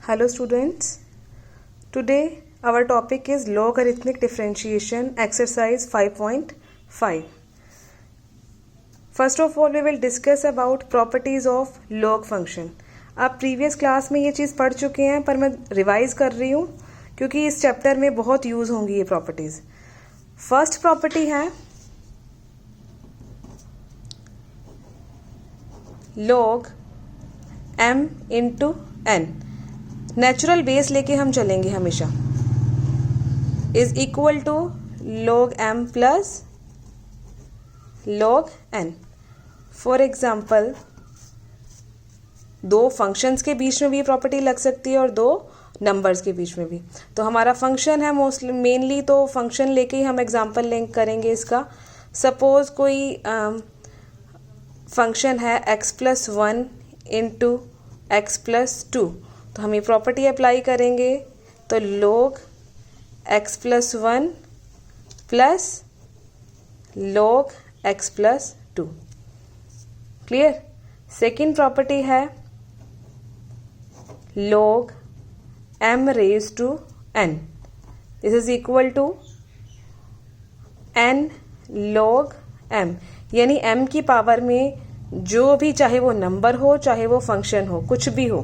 Hello students, today our topic is logarithmic differentiation exercise 5.5. First of all we will discuss about properties of log function. आप previous class में ये चीज़ पढ़ चुके हैं पर मैं रिवाइज कर रही हूँ क्योंकि इस चैप्टर में बहुत यूज़ होंगी ये प्रॉपर्टीज़. फर्स्ट प्रॉपर्टी है log m into n. Natural base लेके हम चलेंगे हमेशा. Is equal to log m plus log n. For example दो फंक्शंस के बीच में भी प्रॉपर्टी लग सकती है और दो नंबर्स के बीच में भी. तो हमारा फंक्शन है मोस्टली मेनली तो फंक्शन लेके ही हम एग्जाम्पल लिंक करेंगे इसका. सपोज कोई फंक्शन है x plus 1 into x plus 2. तो हम ये प्रॉपर्टी अप्लाई करेंगे तो log x plus 1 plus log x plus 2. Clear. Second property है log m raise to n. This is equal to n log m, यानी m की power में जो भी, चाहे वो नंबर हो चाहे वो फंक्शन हो, कुछ भी हो,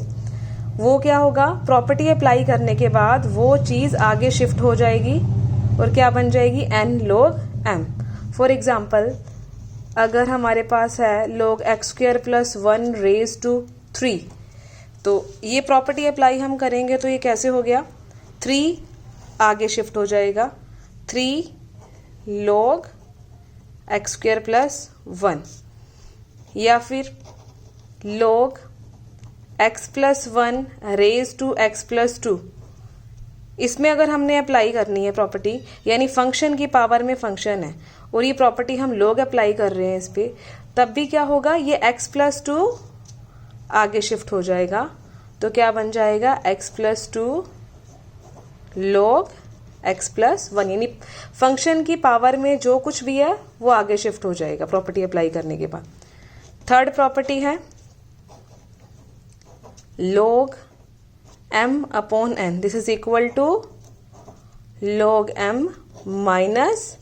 वो क्या होगा, प्रॉपर्टी अप्लाई करने के बाद वो चीज़ आगे शिफ्ट हो जाएगी और क्या बन जाएगी, n log m. For example अगर हमारे पास है log x square plus 1 raise to 3, तो ये प्रॉपर्टी अप्लाई हम करेंगे तो ये कैसे हो गया, 3 आगे शिफ्ट हो जाएगा, 3 log x स्क्वायर प्लस 1. या फिर log x plus 1 raise to x plus 2. इसमें अगर हमने अप्लाई करनी है प्रॉपर्टी, यानी फंक्शन की पावर में फंक्शन है और ये प्रॉपर्टी हम log अप्लाई कर रहे हैं इस पर, तब भी क्या होगा, ये x प्लस 2 आगे शिफ्ट हो जाएगा. तो क्या बन जाएगा, x plus 2 log x plus 1, यानी फंक्शन की पावर में जो कुछ भी है वो आगे शिफ्ट हो जाएगा प्रॉपर्टी अप्लाई करने के बाद. थर्ड प्रॉपर्टी है log m upon n. This is equal to log m minus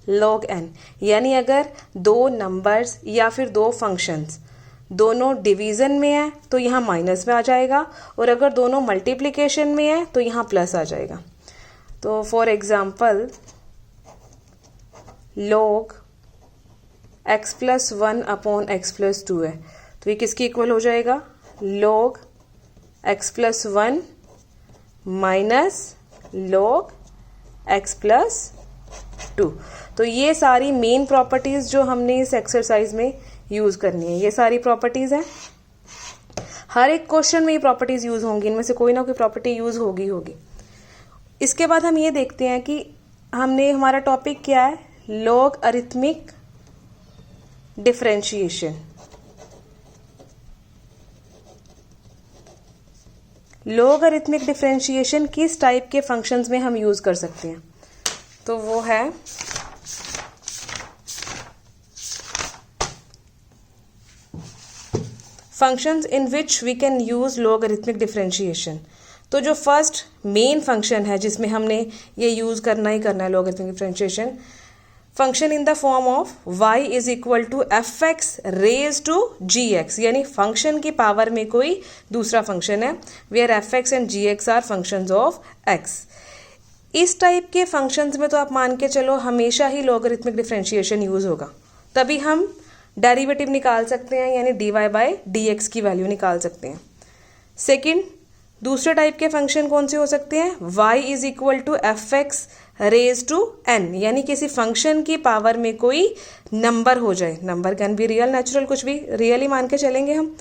log n. यानी अगर दो नंबर्स या फिर दो फंक्शंस दोनों डिवीजन में है तो यहाँ माइनस में आ जाएगा, और अगर दोनों मल्टीप्लिकेशन में है तो यहाँ प्लस आ जाएगा. तो for example log x plus 1 upon x plus 2 है, तो ये किसकी इक्वल हो जाएगा, log x plus 1 minus log x plus 2. तो ये सारी मेन प्रॉपर्टीज जो हमने इस एक्सरसाइज में यूज करनी है, ये सारी प्रॉपर्टीज हैं. हर एक क्वेश्चन में ये प्रॉपर्टीज यूज होंगी, इनमें से कोई ना कोई प्रॉपर्टी यूज होगी. इसके बाद हम ये देखते हैं कि हमारा टॉपिक क्या है, लॉगरिथमिक डिफरेंशिएशन. लॉगरिथमिक डिफरेंशिएशन किस टाइप के फंक्शंस में हम यूज कर सकते हैं, तो वो है functions in which we can use logarithmic differentiation. तो जो फर्स्ट मेन फंक्शन है जिसमें हमने ये यूज करना ही करना है logarithmic differentiation, function in the form of y is equal to F x raise to ji x, यानी फंक्शन की पावर में कोई दूसरा फंक्शन है, where F X and G X are functions of x. इस टाइप के functions में तो आप मान के चलो हमेशा ही लॉगरिथमिक डिफरेंशिएशन यूज होगा, तभी हम डेरिवेटिव निकाल सकते हैं, यानी dy बाय dx की वैल्यू निकाल सकते हैं. सेकेंड, दूसरे टाइप के फंक्शन कौन से हो सकते हैं, y is equal to F x raise to n, यानी किसी फंक्शन की पावर में कोई नंबर हो जाए, number can be real natural, कुछ भी रियल ही मान के चलेंगे हम,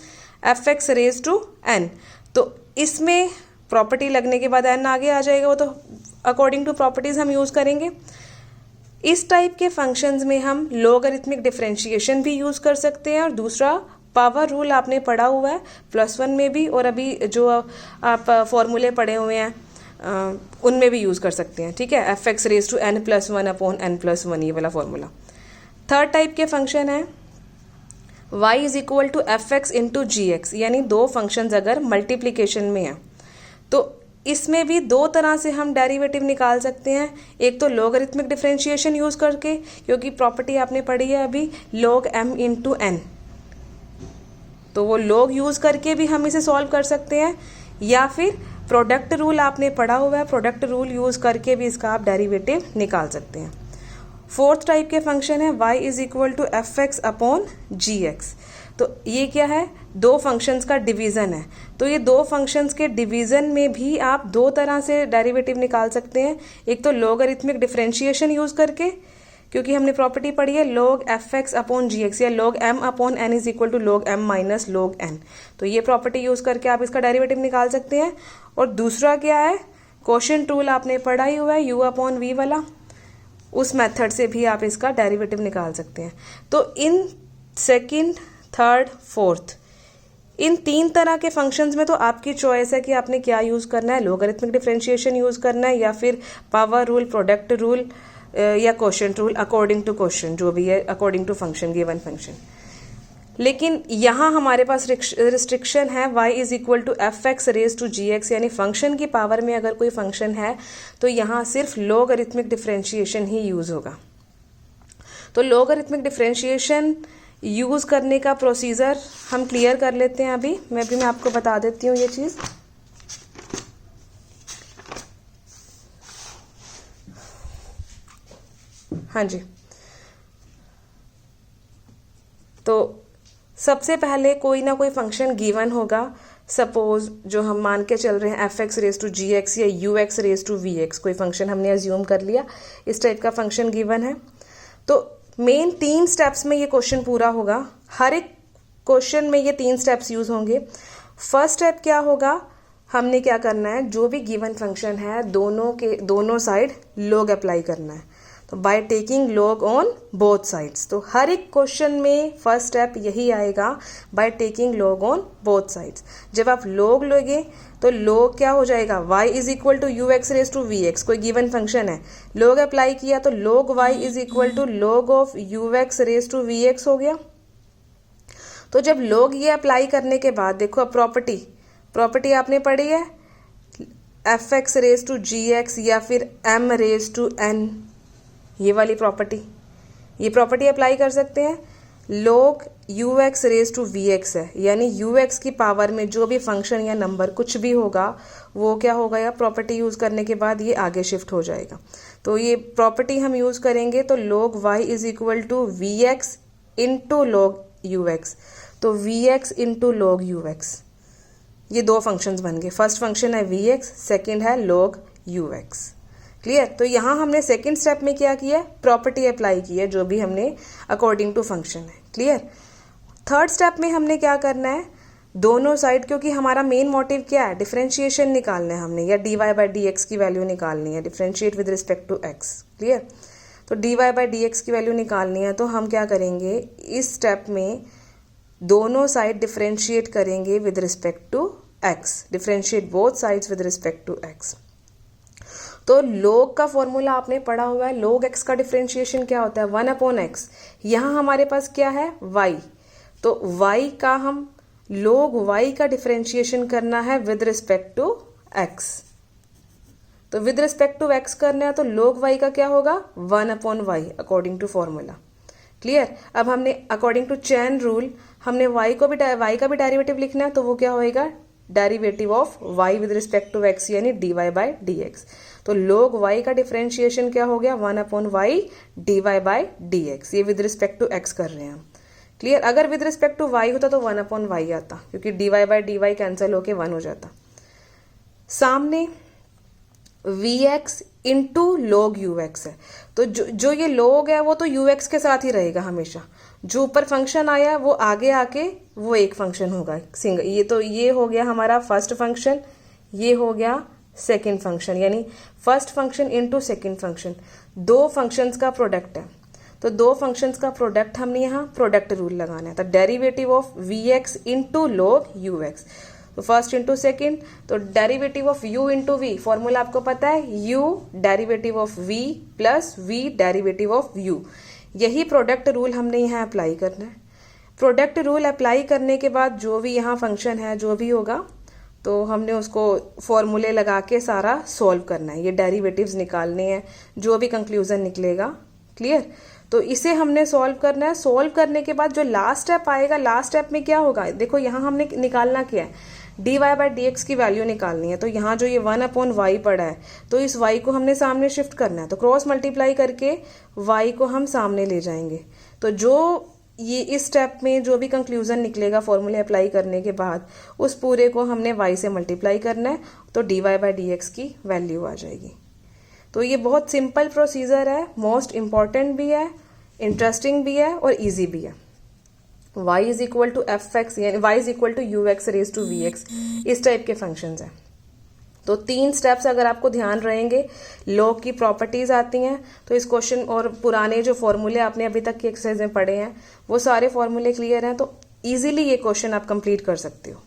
f x raise to n. तो इसमें प्रॉपर्टी लगने के बाद n आगे आ जाएगा, वो तो अकॉर्डिंग टू प्रॉपर्टीज हम यूज करेंगे. इस टाइप के फंक्शंस में हम लॉगरिथमिक डिफरेंशिएशन भी यूज कर सकते हैं, और दूसरा पावर रूल आपने पढ़ा हुआ है +1 में भी, और अभी जो आप फॉर्मूले पढ़े हुए हैं उनमें भी यूज कर सकते हैं. ठीक है, f x raise to n plus 1 upon n plus 1, ये वाला फॉर्मूला. थर्ड टाइप के फंक्शन है y is equal to F x into g x, यानी दो फंक्शंस अगर मल्टीप्लीकेशन में है तो इसमें भी दो तरह से हम डेरिवेटिव निकाल सकते हैं, एक तो लॉगरिथमिक डिफरेंशिएशन यूज़ करके, क्योंकि प्रॉपर्टी आपने पढ़ी है अभी log m इंटू एन, तो वो log यूज़ करके भी हम इसे सॉल्व कर सकते हैं, या फिर प्रोडक्ट रूल आपने पढ़ा हुआ है, प्रोडक्ट रूल यूज़ करके भी इसका आप डेरिवेटिव निकाल सकते हैं। फोर्थ टाइप के फंक्शन है y is equal to F x upon g x. तो ये क्या है, दो फंक्शंस का डिवीज़न है। तो ये दो फंक्शंस के डिवीज़न में भी आप दो तरह से डेरिवेटिव निकाल सकते हैं, एक तो लॉगरिथमिक डिफरेंशिएशन यूज़ करके, क्योंकि हमने प्रॉपर्टी पढ़ी है log f x upon g x, या log m upon n is equal to log m minus log n। तो ये प्रॉपर्टी यूज़ करके आप इसका डेरिवेटिव निकाल सकते हैं। और दूसरा क्या है, क्वोशिएंट रूल आपने पढ़ा ही हुआ है u अपॉन v वाला, उस मेथड से भी आप इसका डेरिवेटिव निकाल सकते हैं। तो इन सेकंड, थर्ड, फोर्थ, इन तीन तरह के फंक्शंस में तो आपकी चॉइस है कि आपने क्या यूज़ करना है, लॉगरिथमिक डिफरेंशिएशन यूज़ करना है या फिर पावर रूल, प्रोडक्ट रूल या quotient rule, according to question, जो भी है according to function, given function. लेकिन यहाँ हमारे पास रिस्ट्रिक्शन है y is equal to F x raise to ji x, यानी फंक्शन की पावर में अगर कोई फंक्शन है तो यहाँ सिर्फ लॉगरिथमिक डिफरेंशिएशन ही यूज़ होगा। तो लॉगरिथमिक डिफरेंशिएशन यूज़ करने का प्रोसीजर हम क्लियर कर लेते हैं। अभी मैं आपको बता देती हूँ ये चीज़। हाँ जी, तो सबसे पहले कोई ना कोई फंक्शन गिवन होगा, सपोज जो हम मान के चल रहे हैं F x raise to ji x या U x raise to we x, कोई फंक्शन हमने अज्यूम कर लिया, इस टाइप का फंक्शन गिवन है। तो मेन 3 स्टेप्स में ये क्वेश्चन पूरा होगा, हर एक क्वेश्चन में ये 3 स्टेप्स यूज होंगे। फर्स्ट स्टेप क्या होगा, हमने क्या करना है, जो भी गिवन फंक्शन है दोनों साइड log अप्लाई करना है, तो by taking log on both sides. तो हर एक क्वेश्चन में फर्स्ट स्टेप यही आएगा, by taking log on both sides. जब आप log लोगे तो log क्या हो जाएगा, y is equal to u x raise to we x, कोई गिवन फंक्शन है, log अप्लाई किया तो log y is equal to log of u x raise to we x हो गया। तो जब log ये अप्लाई करने के बाद देखो, अब प्रॉपर्टी आपने पढ़ी है f x raise to ji x या फिर m रेज टू n, ये वाली प्रॉपर्टी अप्लाई कर सकते हैं। log you x raise to we x है, यानी यू एक्स की पावर में जो भी फंक्शन या नंबर कुछ भी होगा वो क्या होगा, या प्रॉपर्टी यूज़ करने के बाद ये आगे शिफ्ट हो जाएगा। तो ये प्रॉपर्टी हम यूज़ करेंगे तो log y is equal to we x into log you x, तो V x into log you X, ये दो फंक्शंस बन गए। फर्स्ट फंक्शन है वी एक्स, सेकेंड है log यू एक्स। क्लियर। तो यहाँ हमने सेकेंड स्टेप में क्या किया, प्रॉपर्टी अप्लाई की है, जो भी हमने अकॉर्डिंग टू फंक्शन है। क्लियर। थर्ड स्टेप में हमने क्या करना है, दोनों साइड, क्योंकि हमारा मेन मोटिव क्या है, डिफरेंशिएशन निकालना है हमने, या dy बाई डी एक्स की वैल्यू निकालनी है, differentiate with respect to x। Clear. तो dy बाई डी एक्स की वैल्यू निकालनी है, तो हम क्या करेंगे, इस स्टेप में दोनों साइड डिफरेंशिएट करेंगे with respect to x, differentiate both sides with respect to x। तो log का फॉर्मूला आपने पढ़ा हुआ है, log x का डिफरेंशिएशन क्या होता है, 1 अपॉन एक्स। यहाँ हमारे पास क्या है, y, तो y का हम log y का डिफरेंशिएशन करना है विद रिस्पेक्ट टू x। तो विद रिस्पेक्ट टू x करना है तो log y का क्या होगा, 1 upon y according to formula. Clear. अब हमने अकॉर्डिंग टू चेन रूल हमने y का भी डेरिवेटिव लिखना है, तो वो क्या होएगा, derivative of y with respect to x, यानी dy बाई डी एक्स। तो log y का डिफरेंशिएशन क्या हो गया, 1 upon y dy by d x, ये विद रिस्पेक्ट टू x कर रहे हैं हम। क्लियर। अगर विद रिस्पेक्ट टू y होता तो 1 अपॉन y आता, क्योंकि dy by d y cancel होके 1 हो जाता। सामने vx इंटू log ux है, तो जो ये log है वो तो ux के साथ ही रहेगा हमेशा, जो ऊपर फंक्शन आया वो आगे आके वो एक फंक्शन होगा सिंगल। ये हो गया हमारा फर्स्ट फंक्शन, ये हो गया सेकेंड फंक्शन, यानी first function into second function, दो फंक्शंस का प्रोडक्ट है। तो दो फंक्शंस का प्रोडक्ट हमने यहाँ प्रोडक्ट रूल लगाना है, तो derivative of v x into log you x, तो फर्स्ट इंटू सेकेंड, तो derivative of u into v, formula आपको पता है, u derivative of v plus v derivative of u। यही प्रोडक्ट रूल हमने यहाँ अप्लाई करना है। प्रोडक्ट रूल अप्लाई करने के बाद जो भी यहाँ फंक्शन है जो भी होगा, तो हमने उसको फॉर्मूले लगा के सारा सॉल्व करना है, ये डेरिवेटिव्स निकालने हैं, जो भी कंक्लूजन निकलेगा। क्लियर? तो इसे हमने सॉल्व करना है। सॉल्व करने के बाद जो लास्ट स्टेप आएगा, लास्ट स्टेप में क्या होगा, देखो यहाँ हमने निकालना क्या है, dy बाई डी एक्स की वैल्यू निकालनी है। तो यहाँ जो ये 1/y पड़ा है, तो इस y को हमने सामने शिफ्ट करना है, तो क्रॉस मल्टीप्लाई करके y को हम सामने ले जाएंगे। तो जो ये इस स्टेप में जो भी कंक्लूजन निकलेगा फॉर्मूले अप्लाई करने के बाद, उस पूरे को हमने y से मल्टीप्लाई करना है, तो dy बाई डी एक्स की वैल्यू आ जाएगी। तो ये बहुत सिंपल प्रोसीजर है, मोस्ट इम्पॉर्टेंट भी है, इंटरेस्टिंग भी है और इजी भी है। y is equal to F x, यानी y is equal to u x raise to we x, इस टाइप के फंक्शंस हैं। तो 3 स्टेप्स अगर आपको ध्यान रहेंगे, लॉग की प्रॉपर्टीज आती हैं, तो इस क्वेश्चन और पुराने जो फॉर्मूले आपने अभी तक की एक्सरसाइज में पढ़े हैं, वो सारे फॉर्मूले क्लियर हैं, तो इजीली ये क्वेश्चन आप कंप्लीट कर सकते हो।